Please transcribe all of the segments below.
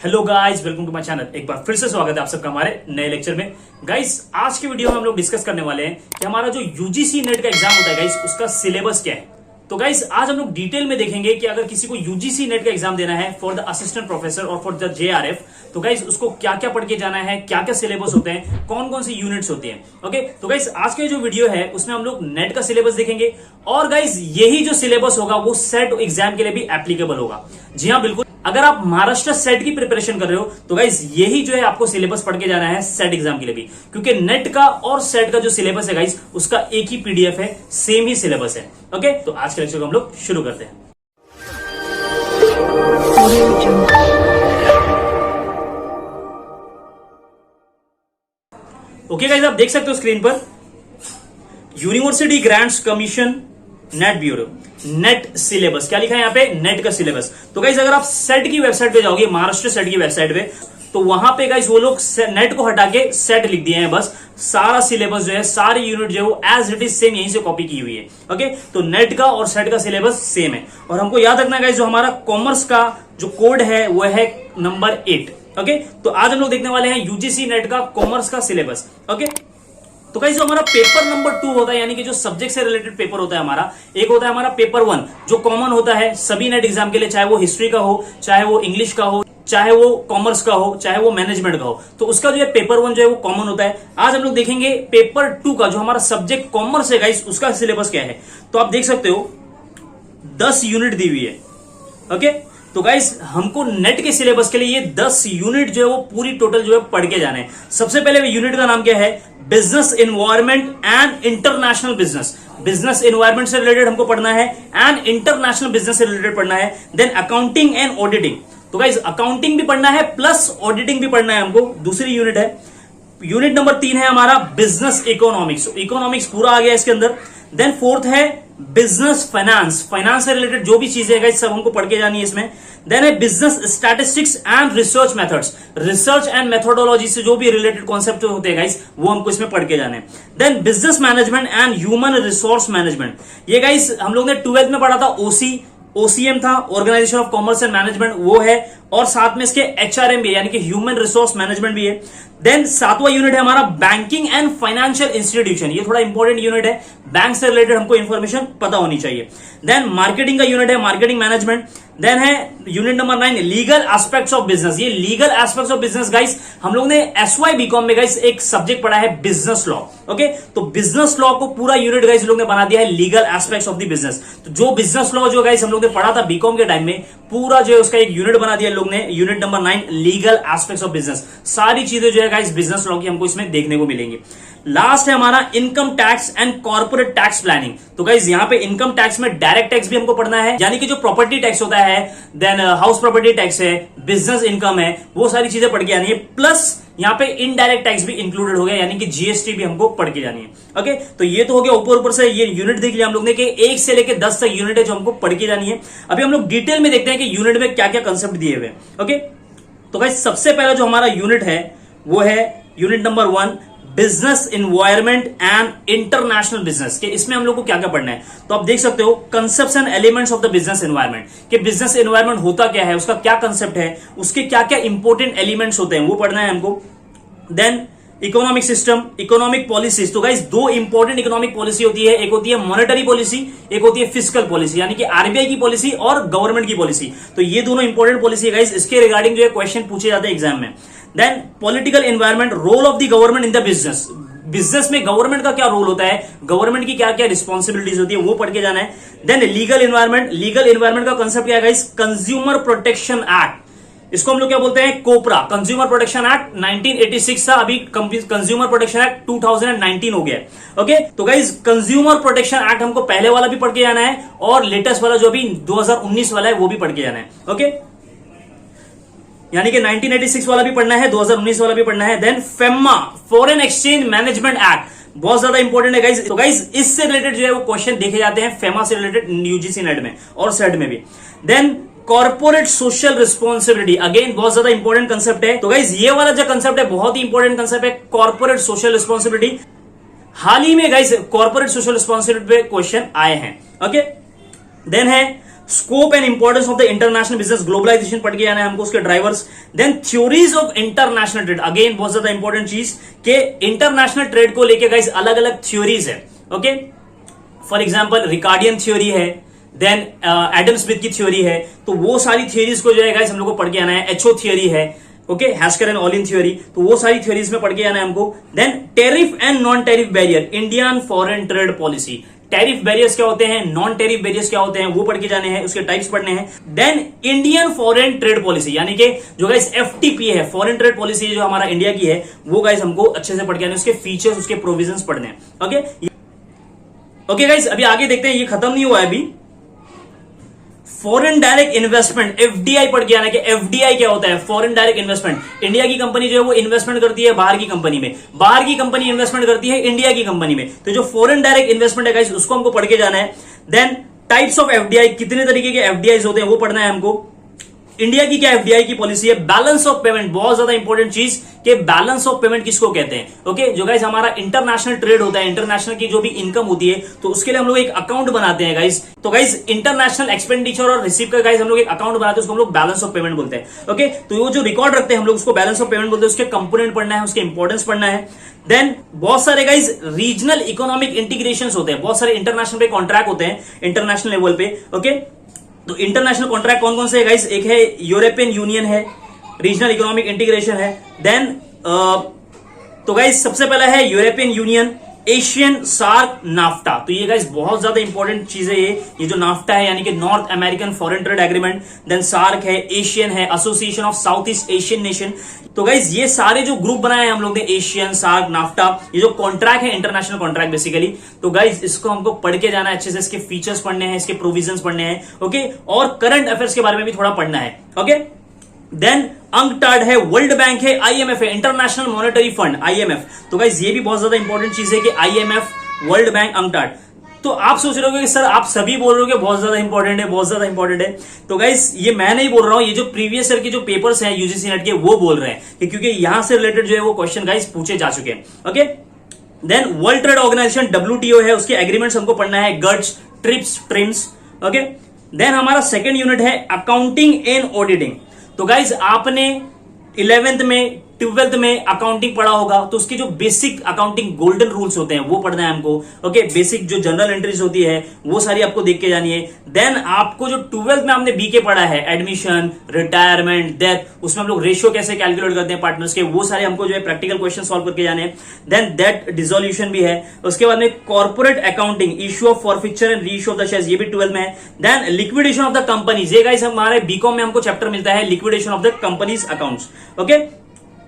Hello guys, welcome to my channel. एक बार फिर से स्वागत है आप सबका हमारे नए लेक्चर में। गाइस, आज के वीडियो में हम लोग डिस्कस करने वाले हैं कि हमारा जो यूजीसी नेट का एग्जाम होता है गाइस, उसका सिलेबस क्या है। तो गाइस, आज हम लोग डिटेल में देखेंगे कि अगर किसी को यूजीसी नेट का एग्जाम देना है फॉर द असिस्टेंट प्रोफेसर और फॉर द जेआरएफ, तो गाइस उसको क्या क्या पढ़ के जाना है, क्या क्या सिलेबस होते हैं, कौन कौन सी यूनिट्स होती हैं। ओके, तो गाइस आज के जो वीडियो है उसमें हम लोग नेट का सिलेबस देखेंगे और गाइस यही जो सिलेबस होगा वो सेट एग्जाम के लिए भी एप्लीकेबल होगा। जी हाँ, बिल्कुल। अगर आप महाराष्ट्र सेट की प्रिपरेशन कर रहे हो तो गाइस यही जो है आपको सिलेबस पढ़ के जाना है सेट एग्जाम के लिए भी, क्योंकि नेट का और सेट का जो सिलेबस है गाइस उसका एक ही पीडीएफ है, सेम ही सिलेबस है। ओके, तो आज के लेक्चर को हम लोग शुरू करते हैं। ओके गाइस, आप देख सकते हो स्क्रीन पर university grants commission net bureau, net syllabus क्या लिखा है यहाँ पे, नेट का सिलेबस। तो गाइस अगर आप सेट की वेबसाइट पे जाओगे, महाराष्ट्र सेट की वेबसाइट पे, तो वहां पे गाइस वो लोग नेट को हटा के सेट लिख दिए हैं। बस सारा सिलेबस जो है, सारी यूनिट जो है वो एज इट इज सेम यहीं से कॉपी की हुई है। ओके, तो नेट का और सेट का सिलेबस सेम है। और हमको याद रखना है गाइस, जो हमारा कॉमर्स का जो कोड है वो है नंबर 8। ओके, तो आज हम लोग देखने वाले हैं यूजीसी नेट का कॉमर्स का सिलेबस। ओके, तो गाइस जो हमारा पेपर नंबर 2 होता है, यानी कि जो सब्जेक्ट से रिलेटेड पेपर होता है हमारा, एक होता है हमारा पेपर 1 जो कॉमन होता है सभी नेट एग्जाम के लिए, चाहे वो हिस्ट्री का हो, चाहे वो इंग्लिश का हो, चाहे वो कॉमर्स का हो, चाहे वो मैनेजमेंट का हो। तो उसका जो है पेपर 1 जो है वो कॉमन होता है। आज हम लोग देखेंगे पेपर 2 का जो हमारा सब्जेक्ट कॉमर्स है गाइस, उसका सिलेबस क्या है। तो आप देख सकते हो 10 यूनिट दी हुई है। ओके, तो गाइस हमको नेट के सिलेबस के लिए ये 10 यूनिट जो है वो पूरी टोटल जो है पढ़ के जाना है। सबसे पहले यूनिट का नाम क्या है, business environment and international business. Business environment से रिलेटेड हमको पढ़ना है एंड इंटरनेशनल बिजनेस से रिलेटेड पढ़ना है। देन अकाउंटिंग एंड ऑडिटिंग, तो गाइस अकाउंटिंग भी पढ़ना है प्लस ऑडिटिंग भी पढ़ना है हमको, दूसरी यूनिट है। यूनिट नंबर 3 है हमारा बिजनेस इकोनॉमिक्स, इकोनॉमिक्स पूरा आ गया इसके अंदर। देन फोर्थ है बिजनेस फाइनेंस, फाइनेंस से रिलेटेड जो भी चीजें है सब हमको पढ़ के जानी है इसमें। देन है business statistics and research methods, research and methodology से जो भी रिलेटेड कॉन्सेप्ट होते हैं गाइस वो हमको इसमें पढ़ के जाने हैं। Then business management and human resource management, ये गाइस हम लोग ने 12th में पढ़ा था। ओसीएम था, organisation of commerce and management, वो है, और साथ में इसके एचआरएम भी यानी कि ह्यूमन रिसोर्स मैनेजमेंट भी है। देन 7वां यूनिट है हमारा बैंकिंग एंड फाइनेंशियल इंस्टीट्यूशन, ये थोड़ा इंपॉर्टेंट यूनिट है, बैंक से रिलेटेड हमको इंफॉर्मेशन पता होनी चाहिए। देन मार्केटिंग का यूनिट है, मार्केटिंग मैनेजमेंट। देन है unit number 9 legal aspects of business, ये legal aspects of business guys हम लोग ने एसवाई बीकॉम में गाइस एक सब्जेक्ट पढ़ा है बिजनेस लॉ। ओके, तो बिजनेस लॉ को पूरा यूनिट गाइस लोग ने बना दिया है legal aspects of the business. तो जो बिजनेस लॉ जो गाइस हम लोग ने पढ़ा था बीकॉम के टाइम में, पूरा जो है उसका एक यूनिट बना दिया लोग ने, unit number 9 legal aspects of business. सारी चीजें जो है गाइस बिजनेस लॉ की हमको इसमें देखने को मिलेंगी। लास्ट है हमारा income tax and corporate tax planning. तो गाइस यहाँ पे इनकम टैक्स में डायरेक्ट टैक्स भी हमको पढ़ना है, यानी कि जो प्रॉपर्टी टैक्स होता है, देन हाउस प्रॉपर्टी टैक्स है, बिजनेस इनकम है, वो सारी चीजें पढ़ के जानी है। प्लस यहाँ पे इनडायरेक्ट टैक्स भी इंक्लूडेड हो गया, यानी कि जीएसटी भी हमको पढ़ के जानी है। ओके, तो ये तो हो गया ऊपर से ये यूनिट देख लिया हम लोग ने कि 1 से लेकर 10 तक यूनिट है जो हमको पढ़ के जानी है। अभी हम लोग डिटेल में देखते हैं कि यूनिट में क्या क्या कंसेप्ट दिए हुए। ओके, तो गाइस सबसे पहला जो हमारा यूनिट है वो है unit number 1 business environment and international business, के इसमें हम लोग को क्या क्या पढ़ना है। तो आप देख सकते हो concepts and elements of the business environment, कि बिजनेस एनवायरनमेंट होता क्या है, उसका क्या कंसेप्ट है, उसके क्या क्या इंपॉर्टेंट एलिमेंट्स होते हैं वो पढ़ना है हमको। Then economic system, economic policies, तो गाइस 2 इंपॉर्टेंट इकोनॉमिक पॉलिसी होती है, एक होती है मॉनेटरी पॉलिसी, एक होती है फिस्कल पॉलिसी, यानी कि आरबीआई की पॉलिसी और गवर्नमेंट की पॉलिसी। तो ये दोनों इंपॉर्टेंट पॉलिसी है गाइस, इसके रिगार्डिंग जो है क्वेश्चन पूछे जाते हैं एग्जाम में। Then political environment, role of the government in the business, business में गवर्नमेंट का क्या रोल होता है, गवर्नमेंट की क्या क्या रिस्पॉन्सिबिलिटीज होती है वो पढ़ के जाना है। Then legal environment, legal environment का कंसेप्ट क्या है गाइस, कंज्यूमर प्रोटेक्शन एक्ट, इसको हम लोग क्या बोलते हैं, कोपरा, कंज्यूमर प्रोटेक्शन एक्ट 1986 था, अभी कंज्यूमर प्रोटेक्शन एक्ट 2019 हो गया। ओके, तो गाइस कंज्यूमर प्रोटेक्शन एक्ट हमको पहले वाला भी पढ़ के जाना है और लेटेस्ट वाला जो अभी 2019 वाला है वो भी पढ़ के जाना है। ओके, यानी कि 1986 वाला भी पढ़ना है, 2019 वाला भी पढ़ना है। Then FEMA, foreign exchange management act, बहुत ज्यादा इंपॉर्टेंट है गाइस। तो गाइस इससे रिलेटेड जो है वो क्वेश्चन देखे जाते हैं फेमा से रिलेटेड यूजीसी नेट में और सेट में भी। Then corporate social responsibility, again बहुत ज्यादा इंपॉर्टेंट कंसेप्ट है। तो गाइस ये वाला जो कंसेप्ट है बहुत ही इंपॉर्टेंट कंसेप्ट है, कॉर्पोरेट सोशल रिस्पॉन्सिबिलिटी। हाल ही में गाइस कॉर्पोरेट सोशल रिस्पॉन्सिबिलिटी पे क्वेश्चन आए हैं। ओके, देन है scope and importance of the international business, globalisation पढ़ के आना है हमको, उसके drivers. Then theories of international trade, again बहुत ज्यादा इंपॉर्टेंट चीज के इंटरनेशनल ट्रेड को लेके गाइस अलग अलग थ्योरीज है। Okay, for example Ricardian theory है, देन एडम स्मिथ की थ्योरी है, तो वो सारी थ्योरीज को जो है गाइस हम लोग को पढ़ के आना है। एचओ थ्योरी है, ओके, हैस्कर एंड ऑलिन थ्योरी, तो वो सारी थ्योरीज में पढ़ के आना है हमको। Then tariff and non tariff barrier, Indian foreign trade policy, tariff barriers क्या होते हैं, नॉन टैरिफ बैरियर्स क्या होते हैं, वो पढ़ के जाने हैं, उसके टाइप्स पढ़ने हैं। Then Indian foreign trade policy, यानी कि जो गाइस एफटीपी है, फॉरेन ट्रेड पॉलिसी जो हमारा इंडिया की है, वो गाइस हमको अच्छे से पढ़ के आने, उसके फीचर्स, उसके प्रोविजंस पढ़ने हैं। ओके गाइस, अभी आगे देखते हैं, ये खत्म नहीं हुआ है अभी। फॉरेन डायरेक्ट इन्वेस्टमेंट, एफडीआई पढ़ के आना कि एफडीआई क्या होता है, फॉरेन डायरेक्ट इन्वेस्टमेंट। इंडिया की कंपनी जो है वो इन्वेस्टमेंट करती है बाहर की कंपनी में, बाहर की कंपनी इन्वेस्टमेंट करती है इंडिया की कंपनी में, तो जो फॉरेन डायरेक्ट इन्वेस्टमेंट है गाइस उसको हमको पढ़ के जाना है। देन टाइप्स ऑफ एफडीआई, कितने तरीके के एफडीआई होते हैं वो पढ़ना है हमको। इंडिया की क्या एफडीआई की पॉलिसी है। बैलेंस ऑफ पेमेंट, बहुत ज्यादा इंपॉर्टेंट चीज कि बैलेंस ऑफ पेमेंट किसको कहते हैं। ओके, जो गाइस हमारा इंटरनेशनल ट्रेड होता है, इंटरनेशनल की जो भी इनकम होती है, तो उसके लिए हम लोग एक अकाउंट बनाते हैं गाइस। तो गाइस इंटरनेशनल एक्सपेंडिचर और रिसीव का गाइस हम लोग एक अकाउंट बनाते हैं, उसको हम लोग बैलेंस ऑफ पेमेंट बोलते हैं। ओके, तो वो जो रिकॉर्ड रखते हैं हम लोग उसको बैलेंस ऑफ पेमेंट बोलते हैं, उसके कंपोनेंट पढ़ना है, उसके इंपॉर्टेंस पढ़ना है। देन बहुत सारे गाइस रीजनल इकोनॉमिक इंटीग्रेशन होते हैं, बहुत सारे इंटरनेशनल पे कॉन्ट्रैक्ट होते हैं इंटरनेशनल लेवल पे। ओके, तो इंटरनेशनल कॉन्ट्रैक्ट कौन कौन से है गाइस, एक है यूरोपियन यूनियन है, रीजनल इकोनॉमिक इंटीग्रेशन है। देन तो गाइस सबसे पहला है European Union, ASEAN, SAARC, NAFTA. तो ये गाइस बहुत ज्यादा इंपॉर्टेंट चीज है ये जो नाफ्टा है यानी कि North American foreign trade agreement. Then SAARC है, एशियन है, association of South East Asian nation. तो गाइस ये सारे जो ग्रुप बनाए हैं हम लोग ने, एशियन, सार्क, नाफ्टा, ये जो कॉन्ट्रैक्ट है इंटरनेशनल कॉन्ट्रैक्ट बेसिकली। तो गाइस इसको हमको पढ़ के जाना है अच्छे से, इसके फीचर्स पढ़ने हैं, इसके प्रोविजंस पढ़ने हैं। ओके, और करंट अफेयर्स के बारे में भी थोड़ा पढ़ना है। ओके, देन अंकटाड है, वर्ल्ड बैंक है, आईएमएफ है, इंटरनेशनल मॉनेटरी फंड, आईएमएफ। तो गाइस ये भी बहुत ज्यादा इंपॉर्टेंट चीज है कि आईएमएफ, वर्ल्ड बैंक, अंकटाड। तो आप सोच रहे हो कि सर आप सभी बोल रहे हो कि बहुत ज्यादा इंपॉर्टेंट है, बहुत ज्यादा इंपॉर्टेंट है। तो गाइस ये मैं नहीं बोल रहा हूं, ये जो प्रीवियस ईयर के जो पेपर्स हैं यूजीसी नेट के वो बोल रहे हैं कि क्योंकि यहां से रिलेटेड जो है वो क्वेश्चन गाइस पूछे जा चुके हैं। Okay, then world trade organisation WTO है, उसके एग्रीमेंट्स हमको पढ़ना है, GATS, TRIPS, TRIMS. Okay, then हमारा सेकेंड यूनिट है अकाउंटिंग एंड ऑडिटिंग। तो गाइज आपने 11th में 12th में अकाउंटिंग पढ़ा होगा, तो उसके जो बेसिक अकाउंटिंग गोल्डन रूल्स होते हैं वो पढ़ना है हमको। ओके, बेसिक जो जनरल एंट्रीज होती है वो सारी आपको देख के जानी है। देन आपको जो 12th में हमने बीके पढ़ा है, एडमिशन, रिटायरमेंट, डेथ, उसमें हम लोग रेशियो कैसे कैलकुलेट करते हैं पार्टनर्स के, वो सारे हमको जो है प्रैक्टिकल क्वेश्चन सॉल्व करके जाने हैं। देन डेट डिसोल्यूशन भी है। उसके बाद में corporate accounting, issue of forfeiture and reissue of the shares, ये भी 12th में है। Then liquidation of the companies, ये गाइस हमारे बीकॉम में हमको चैप्टर मिलता है, liquidation of the companies accounts. Okay,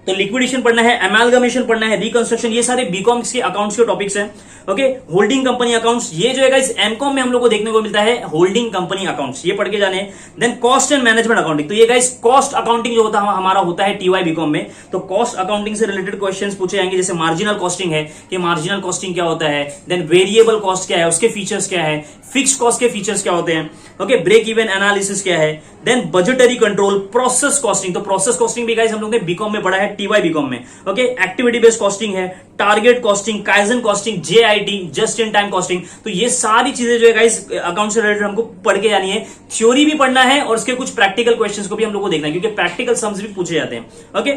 तो लिक्विडेशन पढ़ना है, एमालगमेशन पढ़ना है, रिकंस्ट्रक्शन, ये सारे बीकॉम के अकाउंट्स के टॉपिक्स हैं। ओके, होल्डिंग कंपनी अकाउंट्स, ये जो है गाइस एमकॉम में हम लोग को देखने को मिलता है, होल्डिंग कंपनी अकाउंट्स, ये पढ़ के जाने। Then cost and management accounting, तो ये गाइस कॉस्ट अकाउंटिंग जो होता है हमारा होता है टीवाई बीकॉम में, तो कॉस्ट अकाउंटिंग से रिलेटेड क्वेश्चंस पूछे जाएंगे, जैसे मार्जिनल कॉस्टिंग है कि मार्जिनल कॉस्टिंग क्या होता है, देन वेरिएबल कॉस्ट क्या है, उसके फीचर्स क्या है, फिक्स कॉस्ट के फीचर्स क्या होते हैं। ओके, ब्रेक इवन एनालिसिस क्या है, then budgetary control, process costing, तो प्रोसेस कॉस्टिंग भी गाइस हम लोग ने बीकॉम में पढ़ा है, टीवाई बीकॉम में। ओके, एक्टिविटी बेस्ड कॉस्टिंग है, target costing, kaizen costing, JIT, just in time costing. तो ये सारी चीजें जो है गाइस अकाउंट से रिलेटेड हमको पढ़ के जानी है, थ्योरी भी पढ़ना है और उसके कुछ प्रैक्टिकल क्वेश्चंस को भी हम लोग को देखना है, क्योंकि प्रैक्टिकल सम्स भी पूछे जाते हैं। ओके,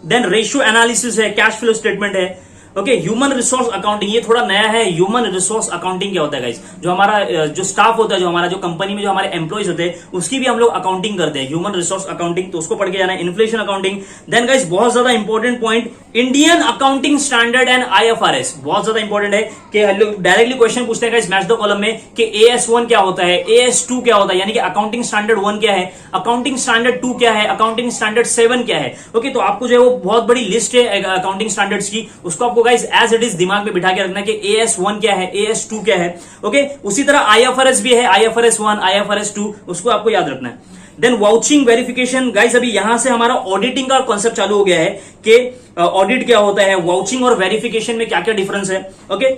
देन रेशियो एनालिसिस है, कैश फ्लो स्टेटमेंट है। ओके, ह्यूमन रिसोर्स अकाउंटिंग, ये थोड़ा नया है। ह्यूमन रिसोर्स अकाउंटिंग क्या होता है गाइस, जो हमारा जो स्टाफ होता है, जो हमारा जो कंपनी में जो हमारे एम्प्लॉइज होते हैं उसकी भी हम लोग अकाउंटिंग करते हैं, ह्यूमन रिसोर्स अकाउंटिंग, तो उसको पढ़ के जाना है। इन्फ्लेशन अकाउंटिंग, देन गाइस बहुत ज्यादा important point, Indian accounting standard and IFRS, बहुत ज्यादा इंपॉर्टेंट है कि डायरेक्टली क्वेश्चन पूछते हैं गाइस मैच द कॉलम में कि AS1 क्या होता है, AS2 क्या होता है, यानी कि अकाउंटिंग स्टैंडर्ड 1 क्या है, अकाउंटिंग स्टैंडर्ड 2 क्या है, अकाउंटिंग स्टैंडर्ड 7 क्या है। ओके, तो आपको जो है वो बहुत बड़ी लिस्ट है अकाउंटिंग स्टैंडर्ड्स की, उसको आपको गाइस एज इट इज दिमाग में बिठा के रखना है कि AS1 क्या है, AS2 क्या है। ओके, उसी तरह IFRS भी है, IFRS 1, IFRS 2, उसको आपको याद रखना है। देन वाउचिंग वेरिफिकेशन, गाइस अभी यहां से हमारा ऑडिटिंग का कॉन्सेप्ट चालू हो गया है कि ऑडिट क्या होता है, वाउचिंग और वेरिफिकेशन में क्या क्या डिफरेंस है। ओके,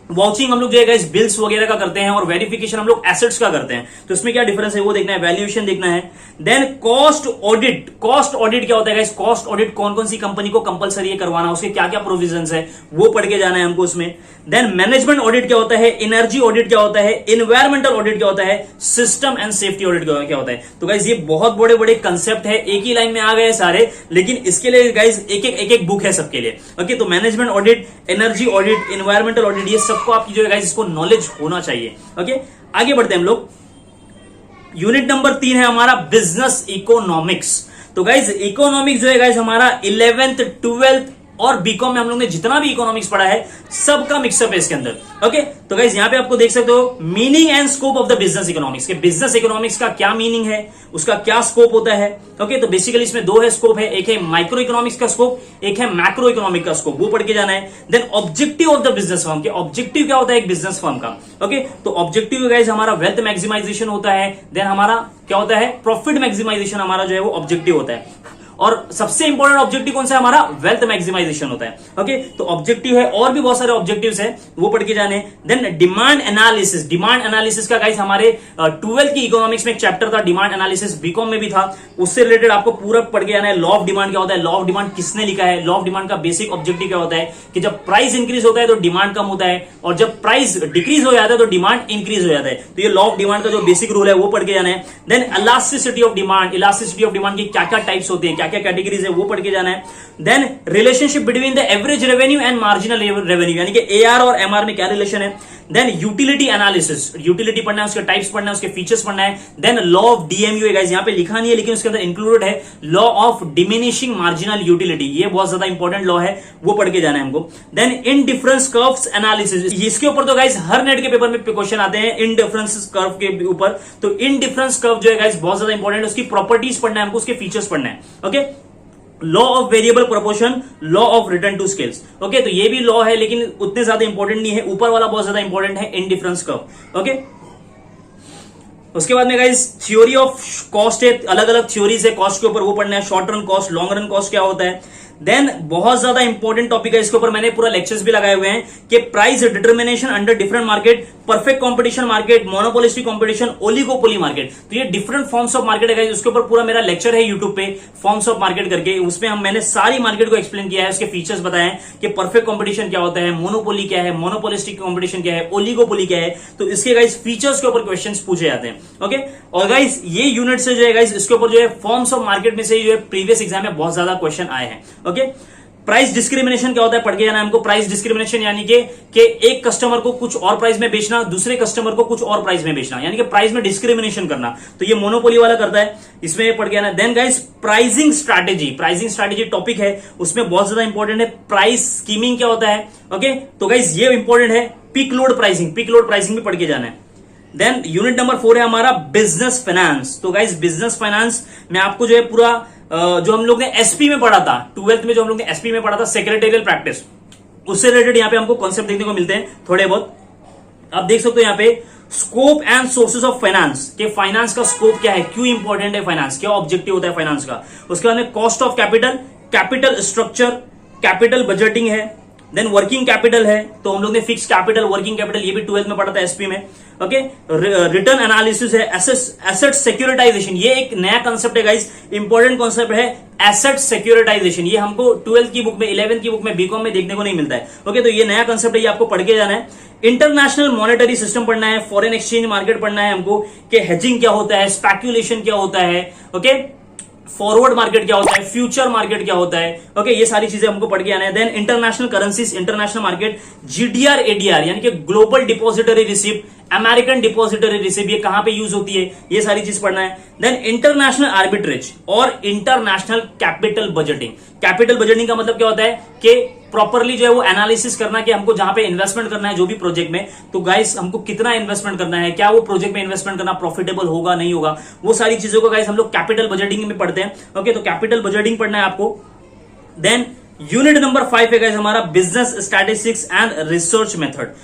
वाउचिंग हम लोग जो है गाइस बिल्स वगैरह का करते हैं और वेरिफिकेशन हम लोग एसेट्स का करते हैं। तो इसमें क्या डिफरेंस है वो देखना है, वैल्यूएशन देखना है। Then cost audit, cost audit क्या होता है गाइस, कॉस्ट ऑडिट कौन कौन सी कंपनी को कंपलसरी है करवाना, उसके क्या क्या प्रोविजंस है वो पढ़ के जाना है हमको उसमें। देन मैनेजमेंट ऑडिट क्या होता है, एनर्जी ऑडिट क्या होता है, इन्वायरमेंटल ऑडिट क्या होता है, सिस्टम एंड सेफ्टी ऑडिट क्या होता है। तो गाइस ये बहुत बड़े बड़े कंसेप्ट है, एक ही लाइन में आ गए सारे, लेकिन इसके लिए गाइस एक एक बुक है सबके लिए। ओके, तो management audit, energy audit, environmental audit, ये सबको आपकी जो है गाइस इसको नॉलेज होना चाहिए। ओके, आगे बढ़ते हैं हम लोग। यूनिट नंबर 3 है हमारा बिजनेस इकोनॉमिक्स। तो गाइस इकोनॉमिक्स जो है गाइस हमारा 11th 12th और बीकॉम में हम लोग ने जितना भी इकोनॉमिक्स पढ़ा है सबका मिक्सअप है इसके अंदर। ओके, तो गाइस यहां पे आपको देख सकते हो meaning and scope of the business economics के बिजनेस इकोनॉमिक्स का क्या मीनिंग है, उसका क्या स्कोप होता है। ओके, तो बेसिकली इसमें दो है स्कोप है, एक है माइक्रो इकोनॉमिक्स का स्कोप, एक है मैक्रो इकोनॉमिक का स्कोप, वो पढ़ के जाना है। Then objective of the business firm के, ऑब्जेक्टिव क्या होता है एक बिजनेस फर्म का। ओके, तो ऑब्जेक्टिव गाइस हमारा वेल्थ मैक्सिमाइजेशन होता है। देन हमारा क्या होता है, प्रॉफिट मैक्सिमाइजेशन हमारा जो है वो ऑब्जेक्टिव होता है। और सबसे इंपॉर्टेंट ऑब्जेक्टिव कौन सा है हमारा, वेल्थ मैक्सिमाइजेशन होता है। ओके, तो ऑब्जेक्टिव है और भी बहुत सारे ऑब्जेक्टिव्स हैं वो पढ़ के जाने। Then demand analysis, demand analysis का गाइस हमारे 12th की इकोनॉमिक्स में एक चैप्टर था डिमांड एनालिसिस, बीकॉम में भी था, उससे रिलेटेड आपको पूरा पढ़ के जाना है। लॉ ऑफ डिमांड क्या होता है, लॉ ऑफ डिमांड किसने लिखा है, लॉ ऑफ डिमांड का बेसिक ऑब्जेक्टिव क्या होता है कि जब प्राइस इंक्रीज होता है तो डिमांड कम होता है, और जब प्राइस डिक्रीज हो जाता है तो डिमांड इंक्रीज हो जाता है। तो ये लॉ ऑफ डिमांड का जो बेसिक रूल है वो पढ़ के जाना है। Then elasticity of demand, elasticity of demand की क्या क्या टाइप्स होती है, क्या क्या कैटेगरीज है वो पढ़ के जाना है। Then relationship between the average revenue and marginal revenue, यानी कि एआर और एमआर में क्या रिलेशन है। देन यूटिलिटी एनालिसिस, यूटिलिटी पढ़ना है, उसके टाइप्स पढ़ना है, उसके फीचर्स पढ़ना है। Then law of DMU, guys यहां पे लिखा नहीं है लेकिन उसके अंदर इंक्लूडेड है, law of diminishing marginal utility, ये बहुत ज्यादा इंपॉर्टेंट लॉ है वो पढ़ के जाना है हमको। देन इनडिफरेंस कर्व्स एनालिसिस, इसके ऊपर तो गाइस हर नेट के पेपर में क्वेश्चन आते हैं इनडिफरेंस कर्व के ऊपर। तो इनडिफरेंस कर्व जो है गाइस बहुत ज्यादा इंपॉर्टेंट है, उसकी प्रॉपर्टीज पढ़ना है हमको, उसके फीचर्स पढ़ना है। Okay, law of variable proportion, law of return to scales. Okay, तो ये भी लॉ है लेकिन उतने ज्यादा इंपॉर्टेंट नहीं है, ऊपर वाला बहुत ज्यादा इंपॉर्टेंट है, इनडिफरेंस कर्व। ओके, उसके बाद में गाइस थ्योरी ऑफ कॉस्ट है, अलग अलग थ्योरीज है कॉस्ट के ऊपर, वो पढ़ना है। Short run cost, long run cost क्या होता है। देन बहुत ज्यादा इंपॉर्टेंट टॉपिक है, इसके ऊपर मैंने पूरा लेक्चर्स भी लगाए हुए हैं कि price determination under different market, perfect competition market, monopolistic competition, oligopoly market. तो ये डिफरेंट फॉर्म्स ऑफ मार्केट है गाइस, उसके ऊपर पूरा मेरा लेक्चर है यूट्यूब पे, फॉर्म्स ऑफ मार्केट करके, उसमें मैंने सारी मार्केट को एक्सप्लेन किया है, उसके फीचर्स बताए हैं कि परफेक्ट कंपटीशन क्या होता है, मोनोपोली क्या है, मोनोपोलिस्टिक कंपटीशन क्या है, ओलिगोपोली क्या है। तो इसके गाइस फीचर्स के ऊपर क्वेश्चन पूछे जाते हैं। ओके, और गाइस ये यूनिट से जो है गाइस इसके ऊपर जो है फॉर्म्स ऑफ मार्केट में से जो है प्रीवियस एग्जाम में बहुत ज्यादा क्वेश्चन आए हैं। ओके, प्राइस डिस्क्रिमिनेशन क्या होता है पढ़ के जाना हमको। प्राइस डिस्क्रिमिनेशन यानी कि एक कस्टमर को कुछ और प्राइस में बेचना, दूसरे कस्टमर को कुछ और प्राइस में बेचना, यानी कि प्राइस में डिस्क्रिमिनेशन करना, तो ये मोनोपोली वाला करता है, इसमें पढ़ के आना। Then guys pricing strategy, pricing strategy topic है, उसमें बहुत ज्यादा इंपॉर्टेंट है। प्राइस स्कीमिंग क्या होता है। ओके, तो गाइस ये इंपॉर्टेंट है। Peak load pricing, peak load pricing भी पढ़ के जाना है। देन यूनिट नंबर 4 है हमारा बिजनेस फाइनेंस। तो गाइस बिजनेस फाइनेंस में आपको जो है पूरा जो हम लोग ने एसपी में पढ़ा था 12th में, जो हम लोग ने एसपी में पढ़ा था सेक्रेटेरियल प्रैक्टिस, उससे रिलेटेड यहाँ पे हमको कॉन्सेप्ट देखने को मिलते हैं थोड़े बहुत। आप देख सकते हो यहाँ पे scope and sources of finance, के फाइनेंस का स्कोप क्या है, क्यों इंपॉर्टेंट है फाइनेंस, क्या ऑब्जेक्टिव होता है फाइनेंस का। उसके बाद में cost of capital, capital structure, capital budgeting है। देन वर्किंग कैपिटल है, तो हम लोग ने फिक्स कैपिटल, वर्किंग कैपिटल, ये भी 12th में पढ़ा था एसपी में। ओके, रिटर्न एनालिसिस है, एसेट सिक्योरिटाइजेशन, ये एक नया कंसेप्ट है गाइस, इंपॉर्टेंट कंसेप्ट है एसेट सिक्योरिटाइजेशन, ये हमको 12th की बुक में, 11th की बुक में, बीकॉम में देखने को नहीं मिलता है। ओके, तो ये नया कंसेप्ट है, ये आपको पढ़ के जाना है। इंटरनेशनल मॉनेटरी सिस्टम पढ़ना है, फॉरेन एक्सचेंज मार्केट पढ़ना है हमको, कि हेजिंग क्या होता है, स्पेक्यूलेशन क्या होता है, ओके, फॉरवर्ड मार्केट क्या होता है, फ्यूचर मार्केट क्या होता है। ओके, ये सारी चीजें हमको पढ़ के आना है। Then international currencies, international market, GDR ADR यानी कि global depository receipt, American depository receipt, ये कहां पे यूज होती है, ये सारी चीज पढ़ना है। देन इंटरनेशनल आर्बिट्रेज और international capital budgeting. Capital budgeting का मतलब क्या होता है कि प्रॉपरली जो है वो एनालिसिस करना कि हमको जहां पे इन्वेस्टमेंट करना है जो भी प्रोजेक्ट में, तो गाइस हमको कितना इन्वेस्टमेंट करना है, क्या वो प्रोजेक्ट में इन्वेस्टमेंट करना प्रॉफिटेबल होगा नहीं होगा, वो सारी चीजों को गाइस हम लोग कैपिटल बजटिंग में पढ़ते हैं। ओके, तो कैपिटल बजटिंग पढ़ना है आपको। देन यूनिट नंबर 5 है गाइस हमारा business statistics and research method.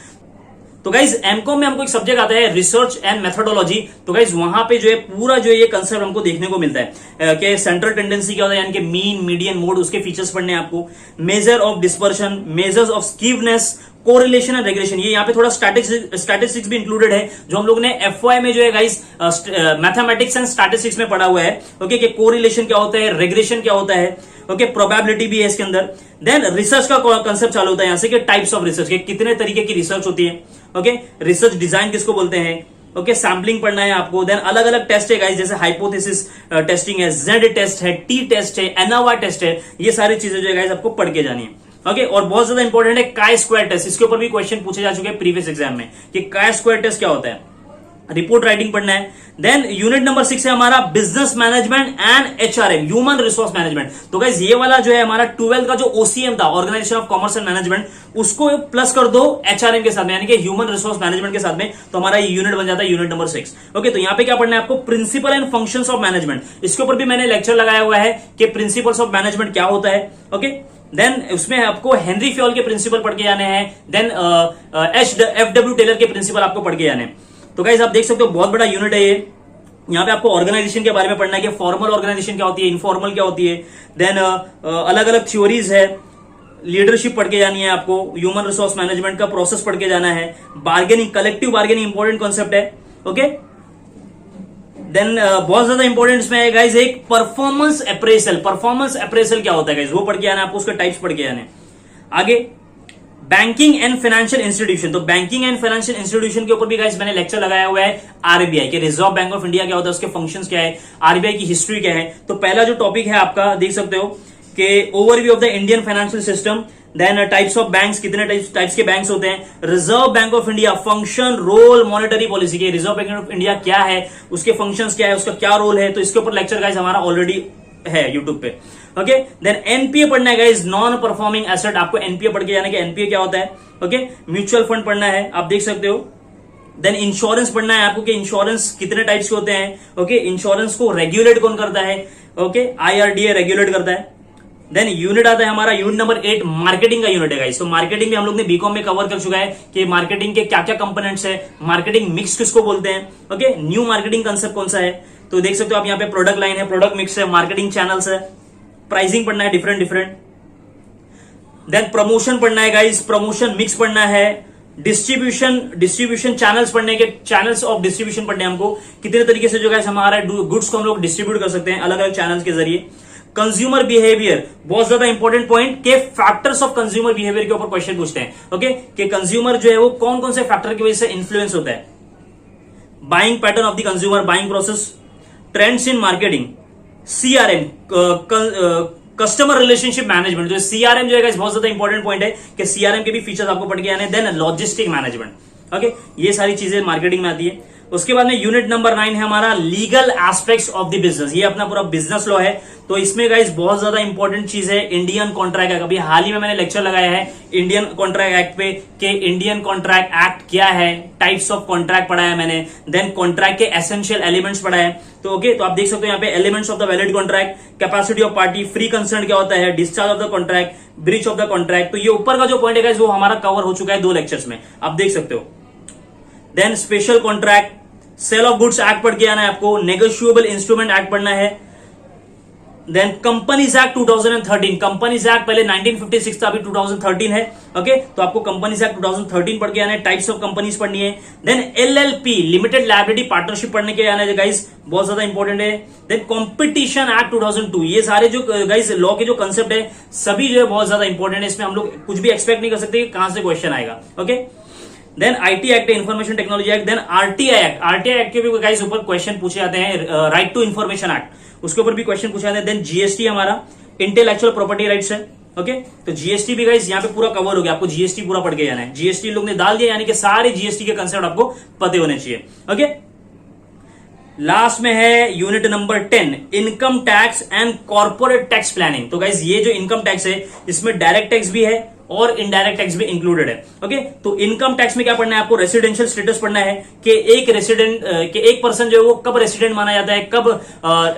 तो गाइज एमकॉम में हमको एक सब्जेक्ट आता है रिसर्च एंड मेथोडोलॉजी। तो गाइज वहां पे जो है पूरा जो है ये कंसेप्ट हमको देखने को मिलता है कि सेंट्रल टेंडेंसी क्या होता है, यानी कि मीन, मीडियन, मोड, उसके फीचर्स पढ़ने हैं आपको। Measure of dispersion, measures of skewness, correlation and regression, ये यहाँ पे थोड़ा स्टैटिस्टिक्स भी इंक्लूडेड है, जो हम लोग ने एफवाई में जो है गाइस मैथमेटिक्स एंड स्टैटिस्टिक्स में पढ़ा हुआ है। ओके, कि कोरिलेशन क्या होता है, रेग्रेशन क्या होता है, ओके, प्रोबेबिलिटी भी है इसके अंदर। देन रिसर्च का कंसेप्ट चालू होता है यहां से कि टाइप्स ऑफ रिसर्च, के कितने तरीके की रिसर्च होती है। ओके, रिसर्च डिजाइन किसको बोलते हैं, ओके, सैम्पलिंग पढ़ना है आपको। देन अलग अलग टेस्ट है गाइस, जैसे हाइपोथेसिस टेस्टिंग है, जेड टेस्ट है, टी टेस्ट है, एनावा टेस्ट है, ये सारी चीजें जो है गाइस आपको पढ़ के जानी है। ओके, और बहुत ज्यादा इंपॉर्टेंट है काई स्क्वायर टेस्ट, इसके ऊपर भी क्वेश्चन पूछे जा चुके हैं प्रीवियस एग्जाम में कि काई स्क्वायर टेस्ट क्या होता है, रिपोर्ट राइटिंग पढ़ना है। देन यूनिट नंबर 6 है हमारा business management and HRM, human resource management. तो गाइस ये वाला जो है हमारा 12 का जो ओसीएम था, organisation of commerce and management, उसको प्लस कर दो एचआरएम के साथ में, यानी कि ह्यूमन रिसोर्स मैनेजमेंट के साथ में, तो हमारा ये यूनिट बन जाता है यूनिट नंबर 6। ओके, तो यहां पे क्या पढ़ना है आपको, principle and functions of management, इसके ऊपर भी मैंने लेक्चर लगाया हुआ है कि प्रिंसिपल्स ऑफ मैनेजमेंट क्या होता है। ओके, देन उसमें आपको हेनरी फ्योल के प्रिंसिपल पढ़ के जाने हैं। देन एफडब्ल्यू टेलर के प्रिंसिपल आपको पढ़ के जाने हैं। तो गाइस आप देख सकते हो बहुत बड़ा यूनिट है ये। यहाँ पे आपको ऑर्गेनाइजेशन के बारे में पढ़ना है कि फॉर्मल ऑर्गेनाइजेशन क्या होती है, इनफॉर्मल क्या होती है। देन अलग अलग थ्योरीज है, लीडरशिप पढ़ के जानी है आपको, ह्यूमन रिसोर्स मैनेजमेंट का प्रोसेस पढ़ के जाना है, bargaining, collective bargaining important concept है। ओके, देन बहुत ज्यादा इंपॉर्टेंट इसमें है गाइस एक परफॉर्मेंस अप्रेजल। परफॉर्मेंस अप्रेजल क्या होता है गाइस, वो पढ़ के आना है आपको, उसके टाइप्स पढ़ के आने हैं। आगे बैंकिंग एंड फाइनेंशियल इंस्टीट्यूशन, तो बैंकिंग एंड फाइनेंशियल इंस्टीट्यूशन के ऊपर भी गाइस मैंने लेक्चर लगाया हुआ है। आरबीआई के, रिजर्व बैंक ऑफ इंडिया क्या होता है, उसके फंक्शंस क्या है, आरबीआई की हिस्ट्री क्या है। तो पहला जो टॉपिक है आपका देख सकते हो कि overview of the Indian financial system. Then types of banks, कितने टाइप्स के बैंक्स होते हैं, Reserve Bank of India, function, role, monetary policy के, रिजर्व बैंक ऑफ इंडिया क्या है, उसके फंक्शंस क्या है, उसका क्या रोल है। तो इसके ऊपर लेक्चर गाइस हमारा ऑलरेडी है यूट्यूब पे। ओके, देन एनपीए पढ़ना है गाइस, नॉन परफॉर्मिंग एसेट, आपको एनपीए पढ़ के जाना है कि एनपीए क्या होता है। ओके, म्यूचुअल फंड पढ़ना है, आप देख सकते हो। देन इंश्योरेंस पढ़ना है आपको कि इंश्योरेंस कितने टाइप्स के होते हैं। ओके, इंश्योरेंस को रेगुलेट कौन करता है, ओके, आईआरडीए रेगुलेट करता है। देन यूनिट आता है हमारा यूनिट नंबर 8, मार्केटिंग का यूनिट है गाइस। तो मार्केटिंग में हम लोग ने बीकॉम में कवर कर चुका है कि मार्केटिंग के क्या क्या कंपोनेंट्स है, मार्केटिंग मिक्स किसको बोलते हैं। ओके, न्यू मार्केटिंग कंसेप्ट कौन सा है, तो देख सकते हो आप यहाँ पे प्रोडक्ट लाइन है, प्रोडक्ट मिक्स है, मार्केटिंग चैनल्स है, प्राइसिंग पढ़ना है डिफरेंट। देन प्रमोशन पढ़ना है गाइस, प्रमोशन मिक्स पढ़ना है, डिस्ट्रीब्यूशन चैनल्स पढ़ने के, चैनल्स ऑफ डिस्ट्रीब्यूशन पढ़ने हमको, कितने तरीके से जो गाइस हमारा गुड्स को हम लोग डिस्ट्रीब्यूट कर सकते हैं अलग अलग चैनल्स के जरिए। कंज्यूमर बिहेवियर, बहुत ज्यादा इंपॉर्टेंट पॉइंट के फैक्टर्स ऑफ कंज्यूमर बिहेवियर के ऊपर क्वेश्चन पूछते हैं। ओके, कि कंज्यूमर जो है वो कौन कौन से फैक्टर की वजह से इन्फ्लुएंस होता है। Buying pattern of the consumer, buying process, trends in marketing, CRM, customer relationship management, जो सीआरएम जो है बहुत ज्यादा इंपॉर्टेंट पॉइंट है कि सीआरएम के भी फीचर्स आपको पढ़ के आने। Then logistic management. ओके, ये सारी चीजें मार्केटिंग में आती है। उसके बाद में यूनिट नंबर 9 है हमारा legal aspects of the business, ये अपना पूरा बिजनेस लॉ है। तो इसमें गाइस बहुत ज्यादा इंपॉर्टेंट चीज है इंडियन कॉन्ट्रैक्ट एक्ट। अभी हाल ही में मैंने लेक्चर लगाया है इंडियन कॉन्ट्रैक्ट एक्ट पे कि इंडियन कॉन्ट्रैक्ट एक्ट क्या है, टाइप्स ऑफ कॉन्ट्रैक्ट पढ़ा है मैंने। देन कॉन्ट्रैक्ट के एसेंशियल एलिमेंट्स पढ़ा है। तो ओके, तो आप देख सकते हो यहाँ पे elements of the valid contract, capacity of party, free concern क्या होता है, discharge of the contract, breach of the contract. तो ये ऊपर का जो पॉइंट है गाइस वो हमारा कवर हो चुका है 2 लेक्चर्स में, आप देख सकते हो। Then special contract, sale of goods act पढ़ के आना है आपको, नेगोशिएबल इंस्ट्रूमेंट एक्ट पढ़ना है। Then companies act 2013, companies act पहले 1956 था, अभी 2013 है। ओके, तो आपको कंपनीज एक्ट 2013 पढ़ के आना है, टाइप्स ऑफ कंपनीज पढ़नी है। Then LLP, limited liability partnership पढ़ने के आना है गाइस, बहुत ज्यादा इंपॉर्टेंट है। देन कंपटीशन एक्ट 2002, ये सारे जो गाइस लॉ के जो कंसेप्ट है सभी जो है बहुत ज्यादा इंपॉर्टेंट है। इसमें हम लोग कुछ भी एक्सपेक्ट नहीं कर सकते कि कहां से क्वेश्चन आएगा। Okay, then IT act, information technology act. Then RTI act, RTI act के भी गाइस ऊपर क्वेश्चन पूछे जाते हैं। राइट टू इंफॉर्मेशन एक्ट, उसके ऊपर भी क्वेश्चन पूछे जाते हैं। देन जीएसटी हमारा इंटेलेक्चुअल प्रॉपर्टी राइट्स है। ओके, तो जीएसटी भी गाइस यहाँ पे पूरा कवर हो गया, आपको जीएसटी पूरा पढ़ के जाना है। जीएसटी लोग ने डाल दिया, यानी कि सारे जीएसटी के कंसेप्ट आपको पते होने चाहिए। ओके, लास्ट में है unit number 10, income tax and corporate tax planning. तो गाइस ये जो इनकम टैक्स है इसमें डायरेक्ट टैक्स भी है और इनडायरेक्ट टैक्स भी इंक्लूडेड है। ओके, तो इनकम टैक्स में क्या पढ़ना है आपको, रेसिडेंशियल स्टेटस पढ़ना है कि एक पर्सन जो है वो कब रेसिडेंट माना जाता है, कब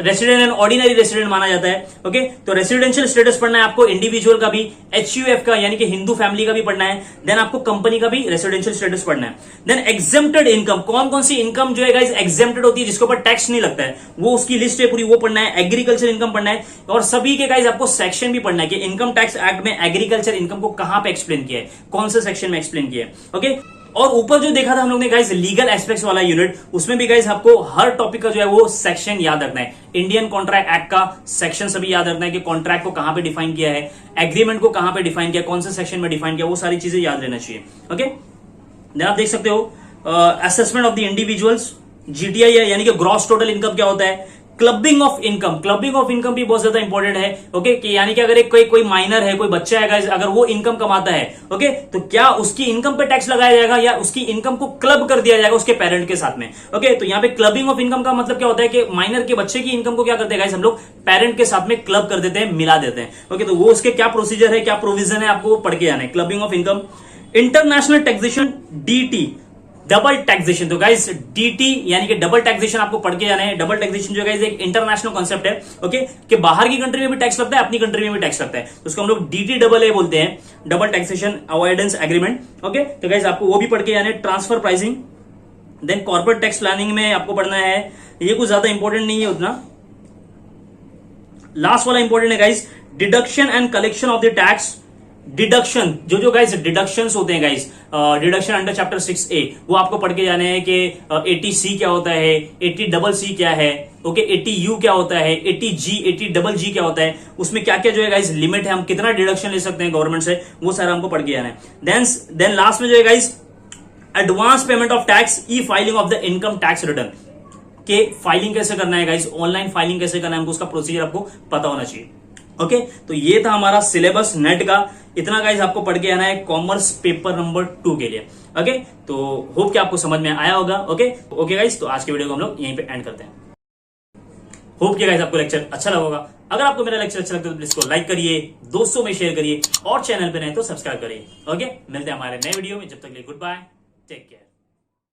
रेसिडेंट एंड ऑर्डिनरी रेसिडेंट माना जाता है। ओके, तो रेसिडेंशियल स्टेटस पढ़ना है आपको, इंडिविजुअल का भी, एचयूएफ का यानी कि हिंदू फैमिली का भी पढ़ना है। देन आपको कंपनी का भी रेसिडेंशियल स्टेटस पढ़ना है। देन एग्जेम्प्टेड इनकम, कौन कौन सी इनकम जो है गाइस एग्जेम्प्टेड होती है, जिसके ऊपर टैक्स नहीं लगता है, वो उसकी लिस्ट है पूरी, वो पढ़ना है। एग्रीकल्चर इनकम पढ़ना है, और सभी के गाइस आपको सेक्शन भी पढ़ना है कि इनकम टैक्स एक्ट में एग्रीकल्चर इनकम को कहां पे एक्सप्लेन किया है, कौन से सेक्शन में एक्सप्लेन किया है। ओके, और ऊपर जो देखा था हम लोग ने गाइस लीगल एस्पेक्ट्स वाला यूनिट, उसमें भी गाइस आपको हर टॉपिक का जो है वो सेक्शन याद रखना है। इंडियन कॉन्ट्रैक्ट एक्ट का सेक्शन सभी याद रखना है कि कॉन्ट्रैक्ट को कहां पे डिफाइन किया है, एग्रीमेंट को कहां पे डिफाइन किया, कौन से सेक्शन में डिफाइन किया, वो सारी चीजें याद रहना चाहिए। ओके, देन आप देख सकते हो assessment of the individuals, GTI है यानी कि ग्रॉस टोटल इनकम क्या होता है, clubbing of income, clubbing of income भी बहुत ज्यादा इंपॉर्टेंट है। ओके, कि यानी कि अगर एक कोई माइनर है, कोई बच्चा है गाइस, अगर वो इनकम कमाता है, ओके, तो क्या उसकी इनकम पे टैक्स लगाया जाएगा या उसकी इनकम को क्लब कर दिया जाएगा उसके पेरेंट के साथ में। ओके, तो यहाँ पे क्लबिंग ऑफ इनकम का मतलब क्या होता है कि माइनर के बच्चे की इनकम को क्या करते हैं गाइस, हम लोग पेरेंट के साथ में क्लब कर देते हैं, मिला देते हैं। ओके, तो वो उसके क्या प्रोसीजर है, क्या प्रोविजन है, आपको वो पढ़ के आना है। Clubbing of income, international taxation, DT, double taxation. तो गाइस डीटी यानी कि डबल टैक्सेशन आपको पढ़ के जाना है। डबल टैक्सेशन जो गाइस एक इंटरनेशनल कॉन्सेप्ट है। ओके, कि बाहर की कंट्री में भी टैक्स लगता है, अपनी कंट्री में भी टैक्स लगता है, तो उसको हम लोग डीटी डबल ए बोलते हैं, double taxation avoidance agreement. Okay, तो गाइस आपको वो भी पढ़ के जाना है। Transfer pricing, then corporate tax planning में आपको पढ़ना है, ये कुछ ज्यादा इंपॉर्टेंट नहीं है उतना। लास्ट वाला इंपॉर्टेंट है guys, deduction and collection of the tax. Deduction, जो गाइस डिडक्शंस होते हैं guys, deduction under chapter 6A, वो आपको पढ़ के जाने हैं कि 80C क्या होता है, 80CC क्या है, ओके, 80U क्या होता है, 80G, 80GG क्या होता है, उसमें क्या क्या जो है गाइस लिमिट है, हम कितना डिडक्शन ले सकते हैं गवर्नमेंट से, वो सारा हमको पढ़ के जाना है। देन लास्ट में जो है guys advance payment of tax, E filing of the income tax return, के फाइलिंग कैसे करना है गाइस, ऑनलाइन फाइलिंग कैसे करना है, हमको उसका प्रोसीजर आपको पता होना चाहिए। ओके, तो ये था हमारा सिलेबस नेट का, इतना गाइस आपको पढ़ के आना है कॉमर्स पेपर नंबर 2 के लिए। ओके, तो होप कि आपको समझ में आया होगा। ओके गाइस, तो आज के वीडियो को हम लोग यहीं पे एंड करते हैं। होप कि गाइस आपको लेक्चर अच्छा लगा होगा। अगर आपको मेरा लेक्चर अच्छा लगता है तो प्लीज को लाइक करिए, दोस्तों में शेयर करिए, और चैनल पे नए तो सब्सक्राइब करिए। ओके, मिलते हैं हमारे नए वीडियो में, जब तक के लिए गुड बाय, टेक केयर।